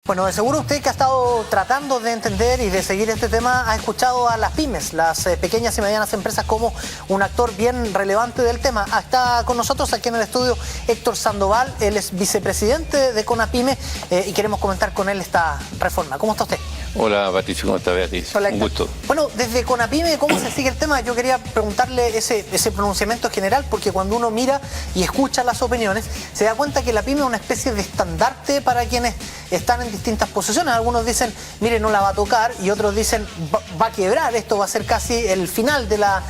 Bueno, de seguro usted que ha estado tratando de entender y de seguir este tema ha escuchado a las pymes, las pequeñas y medianas empresas, como un actor bien relevante del tema. Está con nosotros aquí en el estudio Héctor Sandoval, él es vicepresidente de CONAPYME y queremos comentar con él esta reforma. ¿Cómo está usted? Hola Patricio, ¿cómo está Beatriz? Hola, un gusto. Bueno, desde CONAPYME, ¿cómo se sigue el tema? Yo quería preguntarle ese pronunciamiento general, porque cuando uno mira y escucha las opiniones, se da cuenta que la pyme es una especie de estandarte para quienes están en distintas posiciones. Algunos dicen, mire, no la va a tocar, y otros dicen, va a quebrar, esto va a ser casi el final de la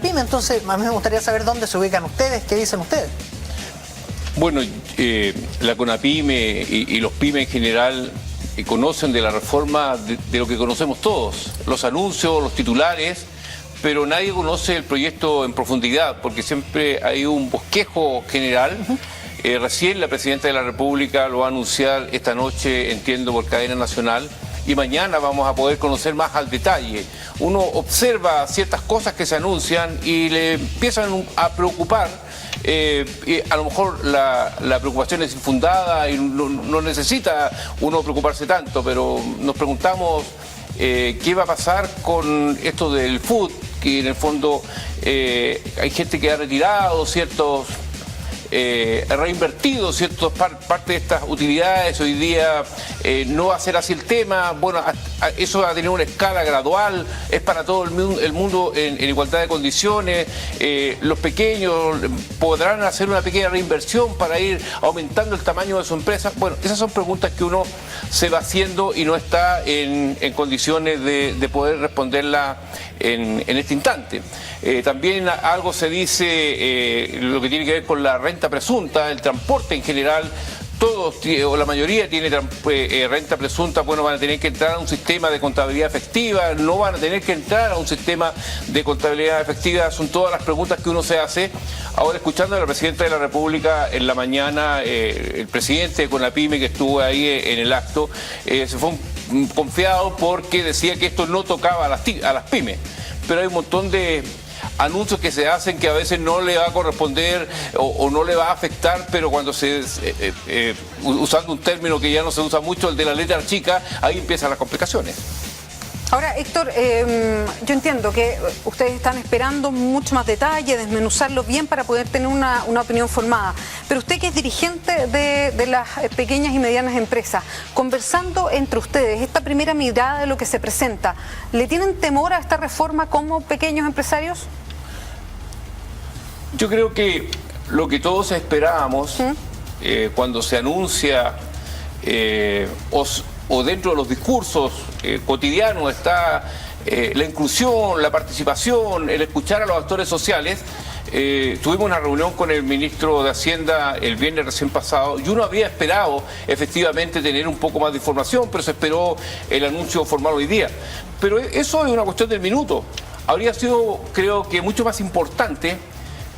pyme. Entonces, a mí me gustaría saber dónde se ubican ustedes, qué dicen ustedes. Bueno, la CONAPYME y los pymes en general conocen de la reforma de lo que conocemos todos, los anuncios, los titulares, pero nadie conoce el proyecto en profundidad, porque siempre hay un bosquejo general. Recién la Presidenta de la República lo va a anunciar esta noche, entiendo, por cadena nacional, y mañana vamos a poder conocer más al detalle. Uno observa ciertas cosas que se anuncian y le empiezan a preocupar. A lo mejor la preocupación es infundada y no necesita uno preocuparse tanto, pero nos preguntamos qué va a pasar con esto del food, que en el fondo hay gente que ha retirado ciertos... reinvertido parte de estas utilidades. Hoy día no va a ser así el tema. Bueno, eso va a tener una escala gradual, es para todo el mundo en igualdad de condiciones. Los pequeños podrán hacer una pequeña reinversión para ir aumentando el tamaño de su empresa. Bueno, esas son preguntas que uno se va haciendo y no está en condiciones de poder responderla en este instante. También algo se dice lo que tiene que ver con la renta presunta, el transporte en general. Todos o la mayoría tiene renta presunta. Bueno, van a tener que entrar a un sistema de contabilidad efectiva, no van a tener que entrar a un sistema de contabilidad efectiva. Son todas las preguntas que uno se hace. Ahora, escuchando a la Presidenta de la República en la mañana, el presidente de CONAPYME, que estuvo ahí en el acto, se fue confiado porque decía que esto no tocaba a las pymes. Pero hay un montón de anuncios que se hacen que a veces no le va a corresponder o no le va a afectar, pero cuando usando un término que ya no se usa mucho, el de la letra chica, ahí empiezan las complicaciones. Ahora, Héctor, yo entiendo que ustedes están esperando mucho más detalle, desmenuzarlo bien para poder tener una opinión formada. Pero usted, que es dirigente de las pequeñas y medianas empresas, conversando entre ustedes, esta primera mirada de lo que se presenta, ¿le tienen temor a esta reforma como pequeños empresarios? Yo creo que lo que todos esperábamos cuando se anuncia o dentro de los discursos cotidianos está la inclusión, la participación, el escuchar a los actores sociales. Tuvimos una reunión con el ministro de Hacienda el viernes recién pasado y uno había esperado efectivamente tener un poco más de información, pero se esperó el anuncio formal hoy día. Pero eso es una cuestión del minuto. Habría sido, creo que, mucho más importante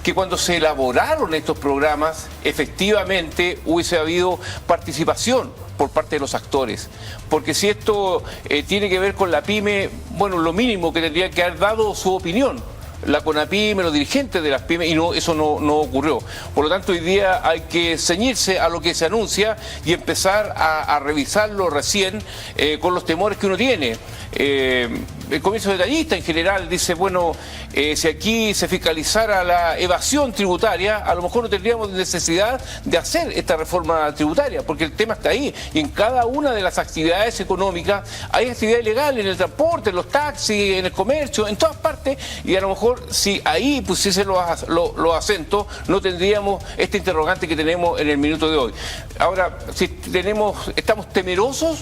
que cuando se elaboraron estos programas, efectivamente hubiese habido participación por parte de los actores. Porque si esto tiene que ver con la pyme, bueno, lo mínimo que tendría que haber dado su opinión la CONAPYME, los dirigentes de las pymes, y eso no ocurrió. Por lo tanto, hoy día hay que ceñirse a lo que se anuncia y empezar a revisarlo recién con los temores que uno tiene. El comercio detallista en general dice, bueno, si aquí se fiscalizara la evasión tributaria, a lo mejor no tendríamos necesidad de hacer esta reforma tributaria, porque el tema está ahí, y en cada una de las actividades económicas hay actividad ilegal, en el transporte, en los taxis, en el comercio, en todas partes, y a lo mejor si ahí pusiesen los acentos, no tendríamos este interrogante que tenemos en el minuto de hoy. Ahora, si estamos temerosos,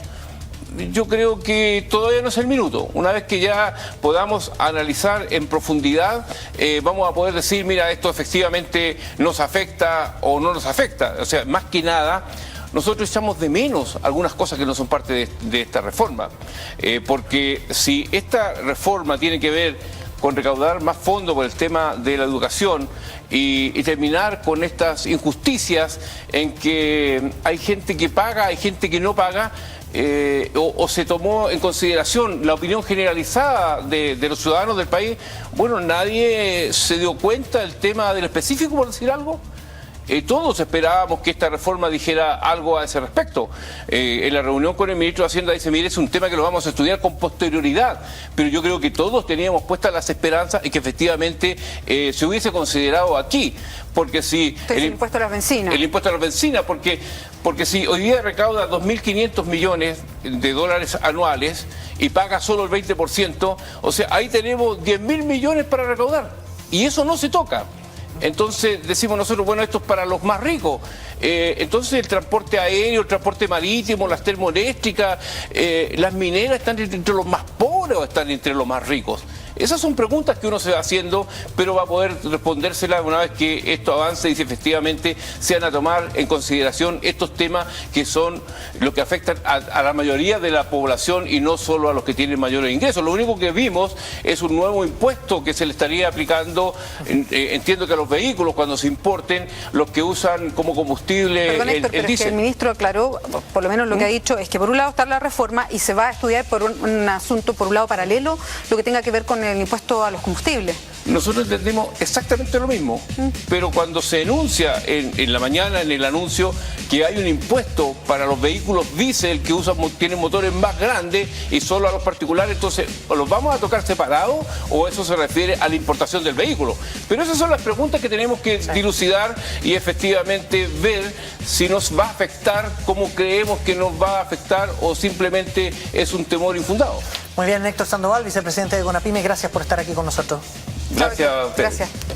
yo creo que todavía no es el minuto. Una vez que ya podamos analizar en profundidad, vamos a poder decir, mira, esto efectivamente nos afecta o no nos afecta. O sea, más que nada, nosotros echamos de menos algunas cosas que no son parte de esta reforma. Porque si esta reforma tiene que ver con recaudar más fondos por el tema de la educación y terminar con estas injusticias en que hay gente que paga, hay gente que no paga, o se tomó en consideración la opinión generalizada de los ciudadanos del país, bueno, nadie se dio cuenta del tema del específico, por decir algo. Todos esperábamos que esta reforma dijera algo a ese respecto. En la reunión con el ministro de Hacienda dice, mire, es un tema que lo vamos a estudiar con posterioridad, pero yo creo que todos teníamos puestas las esperanzas y que efectivamente se hubiese considerado aquí, porque si... El impuesto a las bencinas. El impuesto a las bencinas, porque si hoy día recauda 2.500 millones de dólares anuales y paga solo el 20%, o sea, ahí tenemos 10.000 millones para recaudar, y eso no se toca. Entonces decimos nosotros, bueno, esto es para los más ricos. Entonces el transporte aéreo, el transporte marítimo, las termoeléctricas, las mineras están entre los más pobres o están entre los más ricos. Esas son preguntas que uno se va haciendo, pero va a poder respondérselas una vez que esto avance y si efectivamente se van a tomar en consideración estos temas que son lo que afectan a la mayoría de la población y no solo a los que tienen mayores ingresos. Lo único que vimos es un nuevo impuesto que se le estaría aplicando, entiendo que a los vehículos cuando se importen, los que usan como combustible. Perdón, Héctor, pero es que diésel. el ministro aclaró, por lo menos lo que ha dicho, es que por un lado está la reforma y se va a estudiar por un asunto, por un lado paralelo, lo que tenga que ver con el impuesto a los combustibles. Nosotros entendemos exactamente lo mismo, pero cuando se enuncia en la mañana en el anuncio que hay un impuesto para los vehículos diésel que tienen motores más grandes y solo a los particulares, entonces, ¿o los vamos a tocar separados o eso se refiere a la importación del vehículo? Pero esas son las preguntas que tenemos que dilucidar y efectivamente ver si nos va a afectar como creemos que nos va a afectar o simplemente es un temor infundado. Muy bien, Héctor Sandoval, vicepresidente de CONAPYME, gracias por estar aquí con nosotros. Gracias a ustedes. Gracias.